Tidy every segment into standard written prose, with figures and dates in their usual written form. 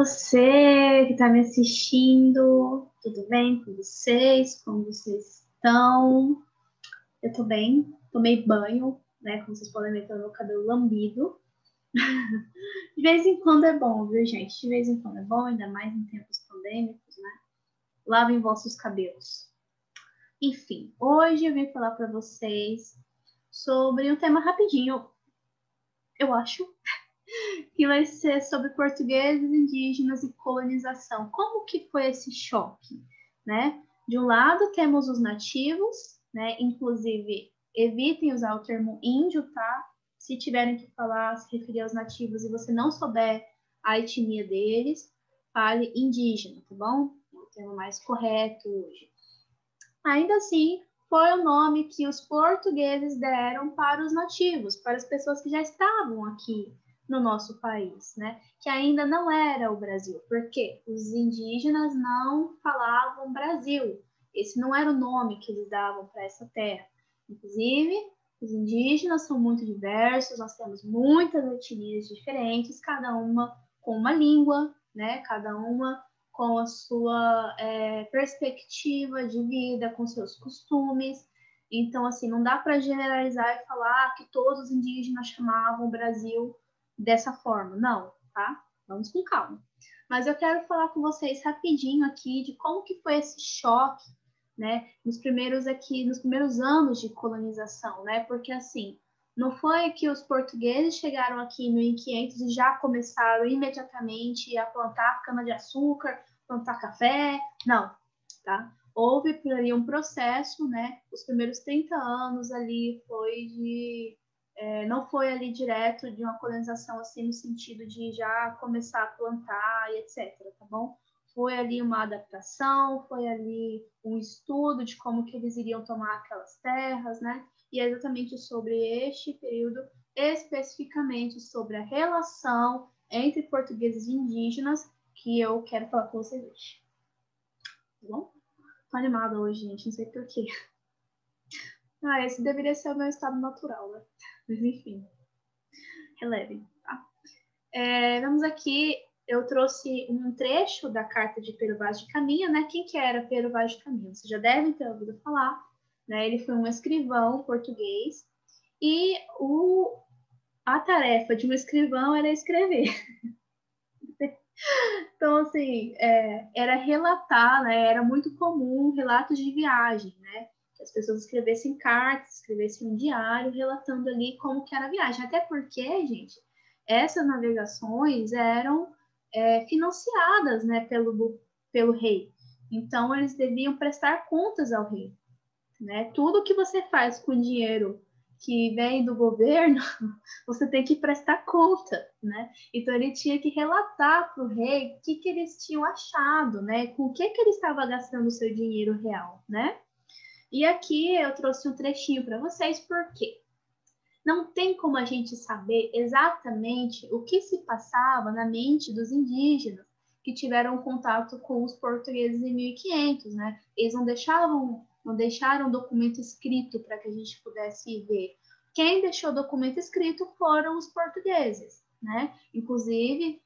você que está me assistindo? Tudo bem com vocês? Como vocês estão? Eu tô bem, tomei banho, né? Como vocês podem ver, tô meu cabelo lambido. De vez em quando é bom, viu, gente? De vez em quando é bom, ainda mais em tempos pandêmicos, né? Lavem vossos cabelos. Enfim, hoje eu vim falar para vocês sobre um tema rapidinho, eu acho, que vai ser sobre portugueses, indígenas e colonização. Como que foi esse choque, né? De um lado temos os nativos, né? Inclusive, evitem usar o termo índio, tá? Se tiverem que falar, se referir aos nativos e você não souber a etnia deles, fale indígena, tá bom? É o termo mais correto hoje. Ainda assim, foi o nome que os portugueses deram para os nativos, para as pessoas que já estavam aqui no nosso país, né? Que ainda não era o Brasil, porque os indígenas não falavam Brasil. Esse não era o nome que eles davam para essa terra. Inclusive, os indígenas são muito diversos, nós temos muitas etnias diferentes, cada uma com uma língua, né? Cada uma com a sua perspectiva de vida, com seus costumes. Então, assim, não dá para generalizar e falar que todos os indígenas chamavam o Brasil dessa forma. Não, tá? Vamos com calma. Mas eu quero falar com vocês rapidinho aqui de como que foi esse choque, né? Nos primeiros anos de colonização, né? Porque, assim, não foi que os portugueses chegaram aqui em 1500 e já começaram imediatamente a plantar cana-de-açúcar, plantar café, não, tá? Houve por ali um processo, né? Os primeiros 30 anos ali não foi ali direto de uma colonização assim no sentido de já começar a plantar e etc, tá bom? Foi ali uma adaptação, foi ali um estudo de como que eles iriam tomar aquelas terras, né? E é exatamente sobre este período, especificamente sobre a relação entre portugueses e indígenas, que eu quero falar com vocês hoje. Tá bom? Tô animada hoje, gente, não sei porquê. Esse deveria ser o meu estado natural, né? Mas enfim, relevem, tá? Vamos aqui, eu trouxe um trecho da carta de Pero Vaz de Caminha, né? Quem que era Pero Vaz de Caminha? Vocês já devem ter ouvido falar, né? Ele foi um escrivão português e a tarefa de um escrivão era escrever. Então, assim, era relatar, né? Era muito comum relatos de viagem, né? Que as pessoas escrevessem cartas, escrevessem um diário, relatando ali como que era a viagem. Até porque, gente, essas navegações eram financiadas, né, pelo rei. Então, eles deviam prestar contas ao rei, né? Tudo que você faz com dinheiro que vem do governo, você tem que prestar conta, né? Então ele tinha que relatar para o rei o que eles tinham achado, né? Com o que ele estava gastando o seu dinheiro real, né? E aqui eu trouxe um trechinho para vocês, porque não tem como a gente saber exatamente o que se passava na mente dos indígenas que tiveram contato com os portugueses em 1500, né? Eles não deixaram documento escrito para que a gente pudesse ver. Quem deixou documento escrito foram os portugueses, né? Inclusive,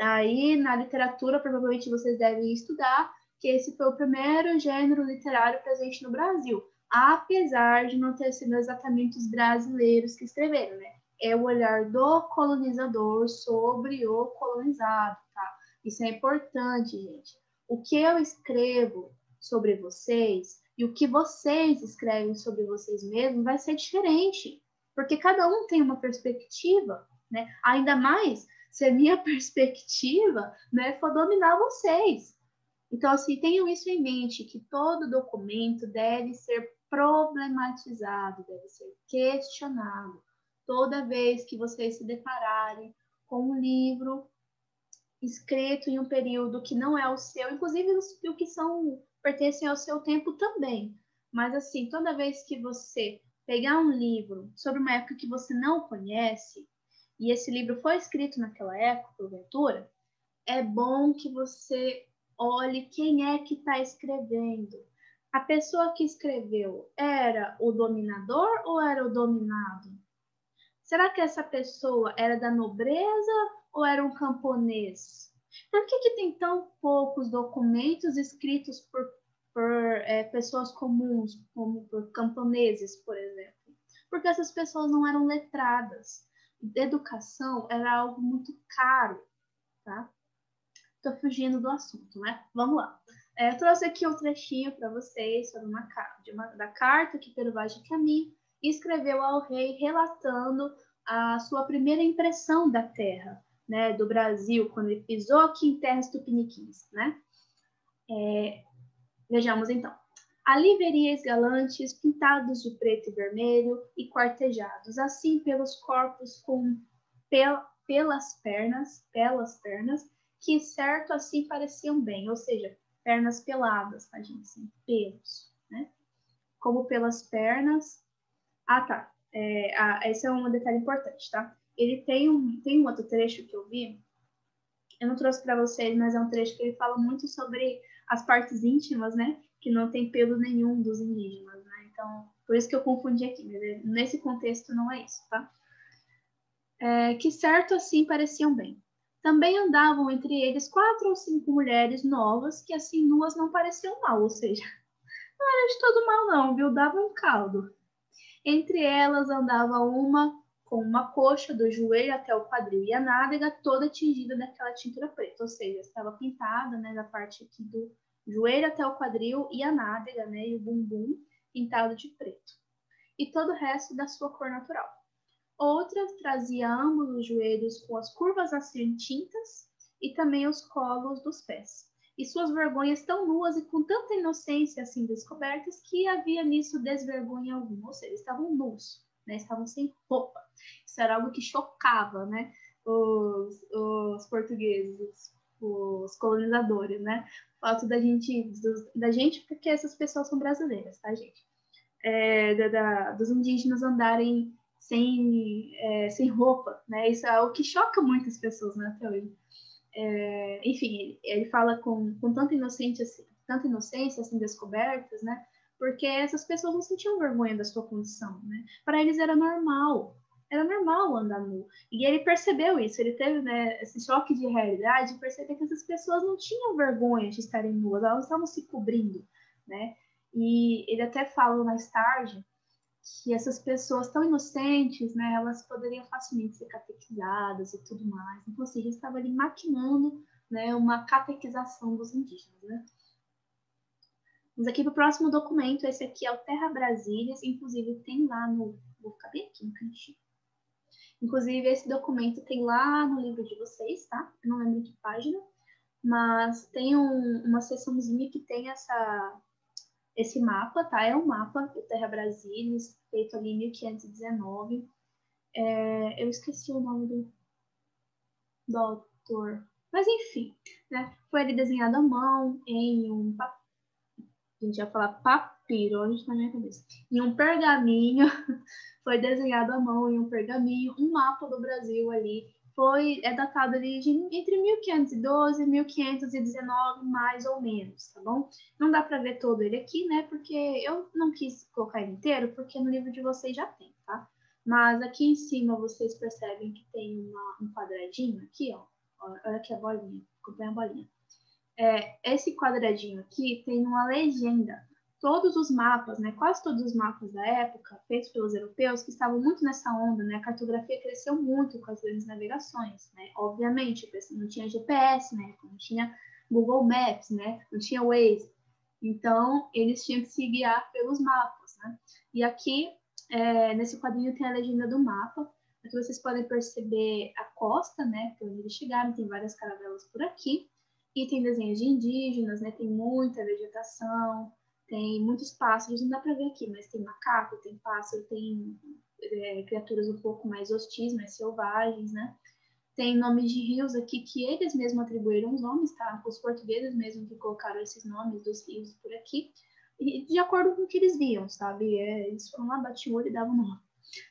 aí na literatura, provavelmente vocês devem estudar que esse foi o primeiro gênero literário presente no Brasil, apesar de não ter sido exatamente os brasileiros que escreveram, né? É o olhar do colonizador sobre o colonizado, tá? Isso é importante, gente. O que eu escrevo sobre vocês e o que vocês escrevem sobre vocês mesmos vai ser diferente, porque cada um tem uma perspectiva, né? Ainda mais se a minha perspectiva, né, for dominar vocês. Então, assim, tenham isso em mente, que todo documento deve ser problematizado, deve ser questionado. Toda vez que vocês se depararem com um livro escrito em um período que não é o seu, inclusive os que pertencem ao seu tempo também. Mas, assim, toda vez que você pegar um livro sobre uma época que você não conhece, e esse livro foi escrito naquela época, porventura, é bom que você olhe quem é que está escrevendo. A pessoa que escreveu era o dominador ou era o dominado? Será que essa pessoa era da nobreza ou era um camponês? Por que tem tão poucos documentos escritos por pessoas comuns, como por camponeses, por exemplo? Porque essas pessoas não eram letradas. Educação era algo muito caro, tá? Tô fugindo do assunto, né? Vamos lá. Eu trouxe aqui um trechinho para vocês sobre da carta que Pero Vaz de Caminha escreveu ao rei relatando a sua primeira impressão da terra, né, do Brasil, quando ele pisou aqui em terras tupiniquins, né? Vejamos então. Ali veríeis galantes pintados de preto e vermelho e quartejados, assim pelos corpos com pelas pernas, que certo assim pareciam bem, ou seja, pernas peladas, tá, gente? Sem pelos, né? Como pelas pernas. Ah, tá. Esse é um detalhe importante, tá? Ele tem um outro trecho que eu vi, eu não trouxe para vocês, mas é um trecho que ele fala muito sobre as partes íntimas, né? Que não tem pelo nenhum dos indígenas, né? Então, por isso que eu confundi aqui, mas nesse contexto não é isso, tá? Que certo assim pareciam bem. Também andavam entre eles 4 ou 5 mulheres novas que assim nuas não pareciam mal, ou seja, não era de todo mal não, viu? Dava um caldo. Entre elas andava uma com uma coxa do joelho até o quadril e a nádega toda tingida daquela tintura preta, ou seja, estava pintada, né, da parte aqui do joelho até o quadril e a nádega, né, e o bumbum pintado de preto. E todo o resto da sua cor natural. Outra trazia ambos os joelhos com as curvas assim tintas e também os colos dos pés. E suas vergonhas tão nuas e com tanta inocência assim descobertas que havia nisso desvergonha alguma. Ou seja, estavam nus, né? Estavam sem roupa. Isso era algo que chocava, né? Os portugueses, os colonizadores, né? O fato da gente, porque essas pessoas são brasileiras, tá, gente? Dos indígenas andarem sem roupa, né? Isso é algo que choca muitas pessoas, né, até hoje. Enfim, ele fala com tanta inocência, assim, descobertas, né? Porque essas pessoas não sentiam vergonha da sua condição, né? Para eles era normal andar nu. E ele percebeu isso, ele teve, né, esse choque de realidade, perceber que essas pessoas não tinham vergonha de estarem nuas, elas estavam se cobrindo, né? E ele até fala mais tarde que essas pessoas tão inocentes, né, elas poderiam facilmente ser catequizadas e tudo mais. Então, assim, ele estava ali maquinando, né, uma catequização dos indígenas, né. Vamos aqui para o próximo documento, esse aqui é o Terra Brasílias, inclusive tem lá no... Vou ficar bem aqui no cantinho. Inclusive, esse documento tem lá no livro de vocês, tá? Eu não lembro de página, mas tem uma seçãozinha que tem esse mapa, tá? É um mapa do Terra Brasílias, feito ali em 1519. Eu esqueci o nome do autor. Mas enfim, né? Foi ele desenhado à mão em um papel. A gente ia falar papiro, onde na minha cabeça. Em um pergaminho, foi desenhado à mão em um pergaminho, um mapa do Brasil ali. É datado ali entre 1512 e 1519, mais ou menos, tá bom? Não dá para ver todo ele aqui, né? Porque eu não quis colocar ele inteiro, porque no livro de vocês já tem, tá? Mas aqui em cima vocês percebem que tem um quadradinho aqui, ó. Olha aqui a bolinha, acompanha a bolinha. Esse quadradinho aqui tem uma legenda. Todos os mapas, né, quase todos os mapas da época, feitos pelos europeus, que estavam muito nessa onda, né, a cartografia cresceu muito com as grandes navegações, né, obviamente, não tinha GPS, né, não tinha Google Maps, né, não tinha Waze, então eles tinham que se guiar pelos mapas, né, e aqui, nesse quadrinho tem a legenda do mapa, aqui vocês podem perceber a costa, né, por onde eles chegaram, tem várias caravelas por aqui, e tem desenhos de indígenas, né, tem muita vegetação, tem muitos pássaros, não dá para ver aqui, mas tem macaco, tem pássaro, tem criaturas um pouco mais hostis, mais selvagens, né? Tem nomes de rios aqui que eles mesmos atribuíram os nomes, tá? Os portugueses mesmo que colocaram esses nomes dos rios por aqui, e de acordo com o que eles viam, sabe? Eles foram lá, batiam o olho e davam nome.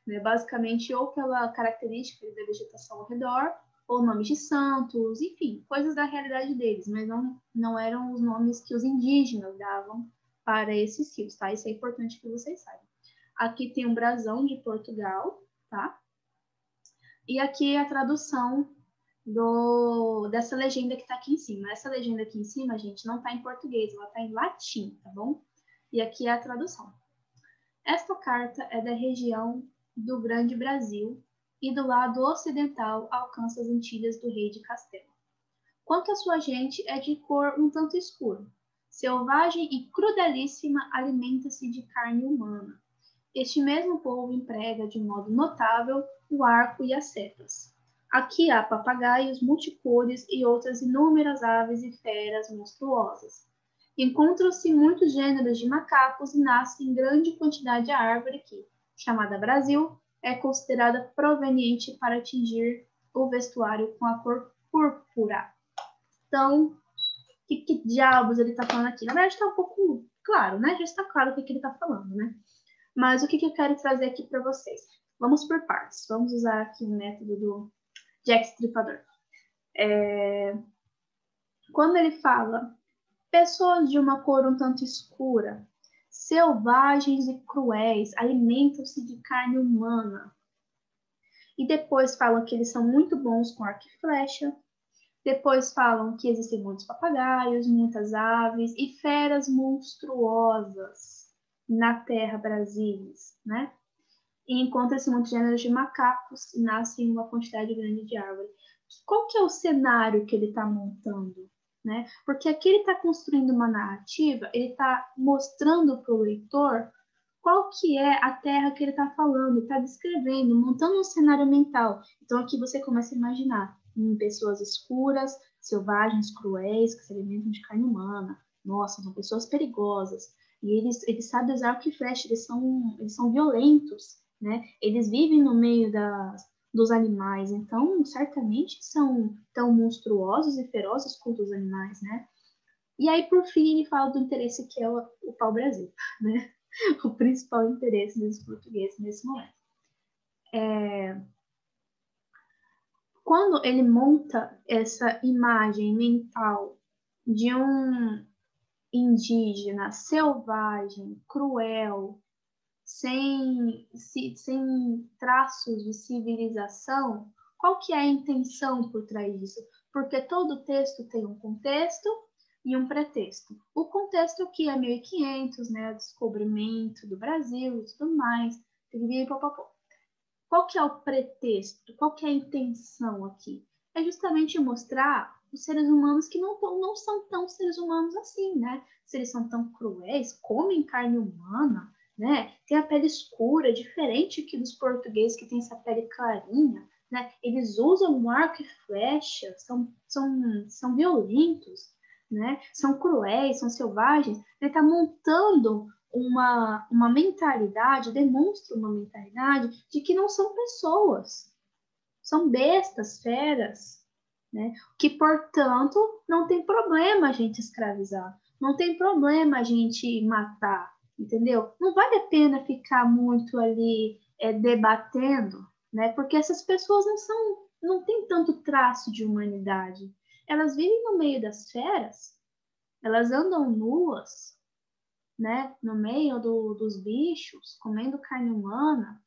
Né? Basicamente, ou pela característica da vegetação ao redor, ou nomes de santos, enfim, coisas da realidade deles, mas não eram os nomes que os indígenas davam para esses rios, tá? Isso é importante que vocês saibam. Aqui tem um brasão de Portugal, tá? E aqui a tradução dessa legenda que está aqui em cima. Essa legenda aqui em cima, gente, não está em português, ela está em latim, tá bom? E aqui é a tradução. Esta carta é da região do Grande Brasil e do lado ocidental alcança as Antilhas do Rei de Castelo. Quanto à sua gente, é de cor um tanto escura. Selvagem e crudelíssima, alimenta-se de carne humana. Este mesmo povo emprega de modo notável o arco e as setas. Aqui há papagaios multicores e outras inúmeras aves e feras monstruosas. Encontram-se muitos gêneros de macacos e nasce em grande quantidade a árvore que, chamada Brasil, é considerada proveniente para atingir o vestuário com a cor púrpura. Então, o que diabos ele está falando aqui? Na verdade, está um pouco claro, né? Já está claro o que ele está falando, né? Mas o que eu quero trazer aqui para vocês? Vamos por partes. Vamos usar aqui o método do Jack Stripador. Quando ele fala pessoas de uma cor um tanto escura, selvagens e cruéis, alimentam-se de carne humana. E depois falam que eles são muito bons com arco e flecha. Depois falam que existem muitos papagaios, muitas aves e feras monstruosas na terra brasilis, né? E encontra-se muitos gêneros de macacos e nascem uma quantidade grande de árvores. Qual que é o cenário que ele está montando? Né? Porque aqui ele está construindo uma narrativa, ele está mostrando para o leitor qual que é a terra que ele está falando, está descrevendo, montando um cenário mental. Então aqui você começa a imaginar pessoas escuras, selvagens, cruéis, que se alimentam de carne humana. Nossa, são pessoas perigosas. E eles sabem usar arco e flecha, eles são violentos, né? Eles vivem no meio dos animais, então certamente são tão monstruosos e ferozes quanto os animais, né? E aí, por fim, ele fala do interesse que é o pau-brasil, né? O principal interesse dos portugueses nesse momento. Quando ele monta essa imagem mental de um indígena selvagem, cruel, sem traços de civilização, qual que é a intenção por trás disso? Porque todo texto tem um contexto e um pretexto. O contexto que é 1500, né, descobrimento do Brasil e tudo mais, qual que é o pretexto? Qual que é a intenção aqui? É justamente mostrar os seres humanos que não são tão seres humanos assim, né? Se eles são tão cruéis, comem carne humana, né? Tem a pele escura, diferente aqui dos portugueses que tem essa pele clarinha, né? Eles usam arco e flecha, são violentos, né? São cruéis, são selvagens. Ele está montando uma mentalidade, demonstra uma mentalidade de que não são pessoas, são bestas, feras, né? Que, portanto, não tem problema a gente escravizar, não tem problema a gente matar, entendeu? Não vale a pena ficar muito ali debatendo, né? Porque essas pessoas não têm tanto traço de humanidade. Elas vivem no meio das feras, elas andam nuas, né, no meio dos bichos, comendo carne humana.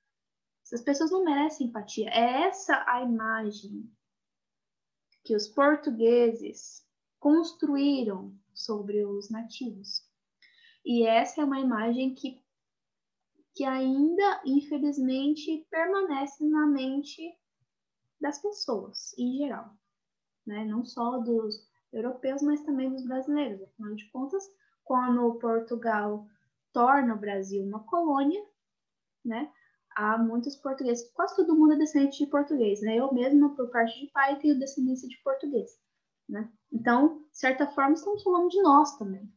Essas pessoas não merecem empatia. É essa a imagem que os portugueses construíram sobre os nativos. E essa é uma imagem que ainda, infelizmente, permanece na mente das pessoas, em geral. Né? Não só dos europeus, mas também dos brasileiros. Afinal de contas, quando Portugal torna o Brasil uma colônia, né? Há muitos portugueses, quase todo mundo é descendente de português, né? Eu mesma, por parte de pai, tenho descendência de português, né? Então, de certa forma, estamos falando de nós também,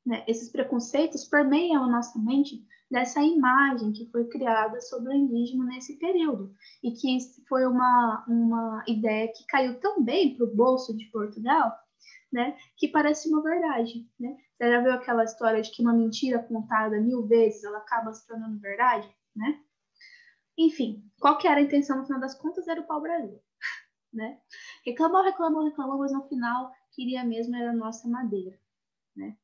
né? Esses preconceitos permeiam a nossa mente dessa imagem que foi criada sobre o indígena nesse período e que foi uma ideia que caiu tão bem para o bolso de Portugal, né, que parece uma verdade, né? Você já viu aquela história de que uma mentira contada 1000 vezes ela acaba se tornando verdade, né? Enfim, qual que era a intenção no final das contas? Era o pau-brasil, né? Reclamou, mas no final queria mesmo era a nossa madeira, né?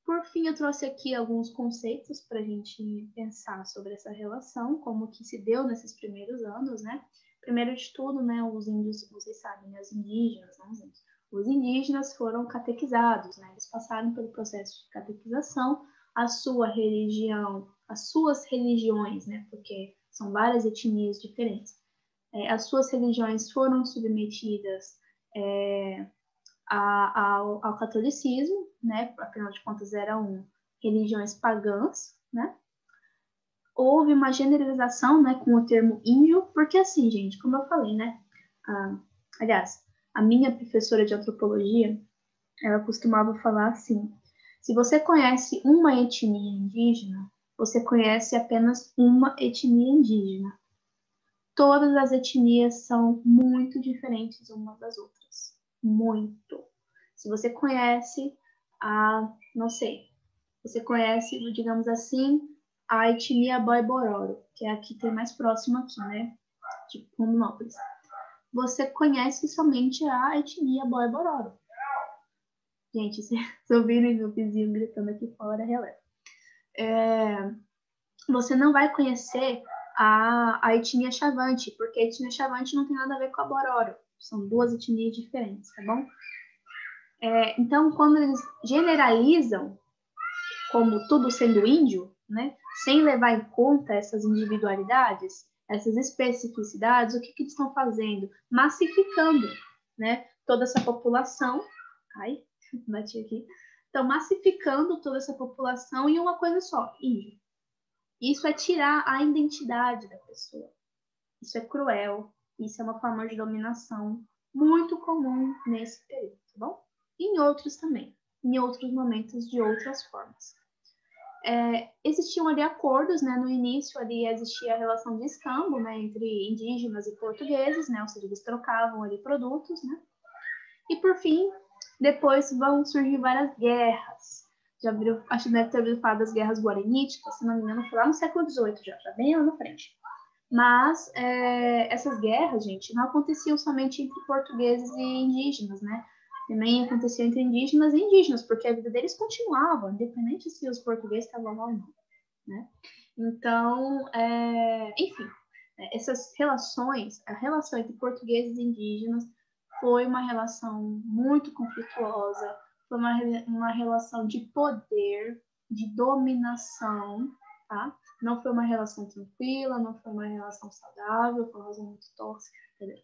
Por fim, eu trouxe aqui alguns conceitos para a gente pensar sobre essa relação, como que se deu nesses primeiros anos, né? primeiro de tudo, né, os índios, vocês sabem, né, os indígenas, não os índios, os indígenas foram catequizados, né, eles passaram pelo processo de catequização, a sua religião, as suas religiões, né, porque são várias etnias diferentes, as suas religiões foram submetidas ao catolicismo, né, afinal de contas eram religiões pagãs, né. Houve uma generalização, né, com o termo índio, porque assim, gente, como eu falei, né, aliás, a minha professora de antropologia, ela costumava falar assim, se você conhece uma etnia indígena, você conhece apenas uma etnia indígena. Todas as etnias são muito diferentes umas das outras. Muito. Se você conhece não sei, você conhece, digamos assim, a etnia Boi-Bororo, que é a que tem mais próxima aqui, né? De Rondonópolis. Você conhece somente a etnia Boi-Bororo. Gente, se ouvirem meu vizinho gritando aqui fora, releva. Você não vai conhecer a etnia Xavante, porque a etnia Xavante não tem nada a ver com a Bororo. São duas etnias diferentes, tá bom? Então, quando eles generalizam como tudo sendo índio, né, sem levar em conta essas individualidades, essas especificidades, o que eles estão fazendo? Massificando, né, toda essa população. Ai, bati aqui. Estão massificando toda essa população em uma coisa só, índio. Isso é tirar a identidade da pessoa. Isso é cruel. Isso é uma forma de dominação muito comum nesse período, tá bom? E em outros também. Em outros momentos, de outras formas. Existiam ali acordos, né? No início ali existia a relação de escambo, né? Entre indígenas e portugueses, né? Ou seja, eles trocavam ali produtos, né? E por fim, depois vão surgir várias guerras. Já viram, acho que deve ter ouvido falar das guerras guaraníticas, se não me engano, foi lá no século XVIII já bem lá na frente. Mas essas guerras, gente, não aconteciam somente entre portugueses e indígenas, né? Também acontecia entre indígenas e indígenas, porque a vida deles continuava, independente se os portugueses estavam lá ou não, né? Então, enfim, essas relações, a relação entre portugueses e indígenas foi uma relação muito conflituosa, foi uma relação de poder, de dominação, tá? Não foi uma relação tranquila, não foi uma relação saudável, foi uma relação muito tóxica, entendeu?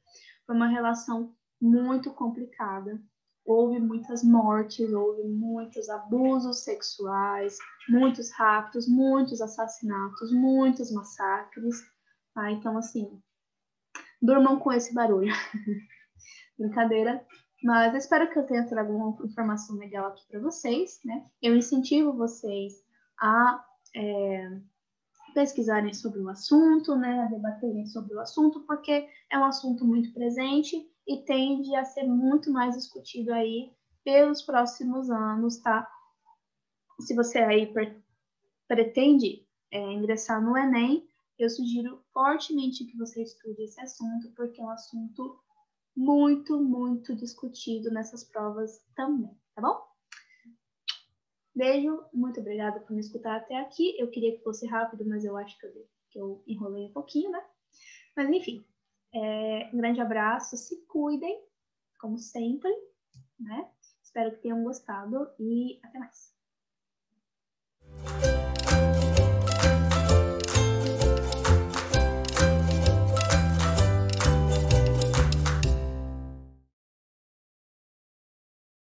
Foi uma relação muito complicada. Houve muitas mortes, houve muitos abusos sexuais, muitos raptos, muitos assassinatos, muitos massacres, tá? Então, assim, durmam com esse barulho. Brincadeira. Mas eu espero que eu tenha trago alguma informação legal aqui para vocês, né? Eu incentivo vocês a pesquisarem sobre o assunto, né? A debaterem sobre o assunto, porque é um assunto muito presente e tende a ser muito mais discutido aí pelos próximos anos, tá? Se você aí pretende ingressar no Enem, eu sugiro fortemente que você estude esse assunto, porque é um assunto muito, muito discutido nessas provas também, tá bom? Beijo, muito obrigada por me escutar até aqui. Eu queria que fosse rápido, mas eu acho que eu enrolei um pouquinho, né? Mas enfim, um grande abraço, se cuidem, como sempre, né? Espero que tenham gostado e até mais.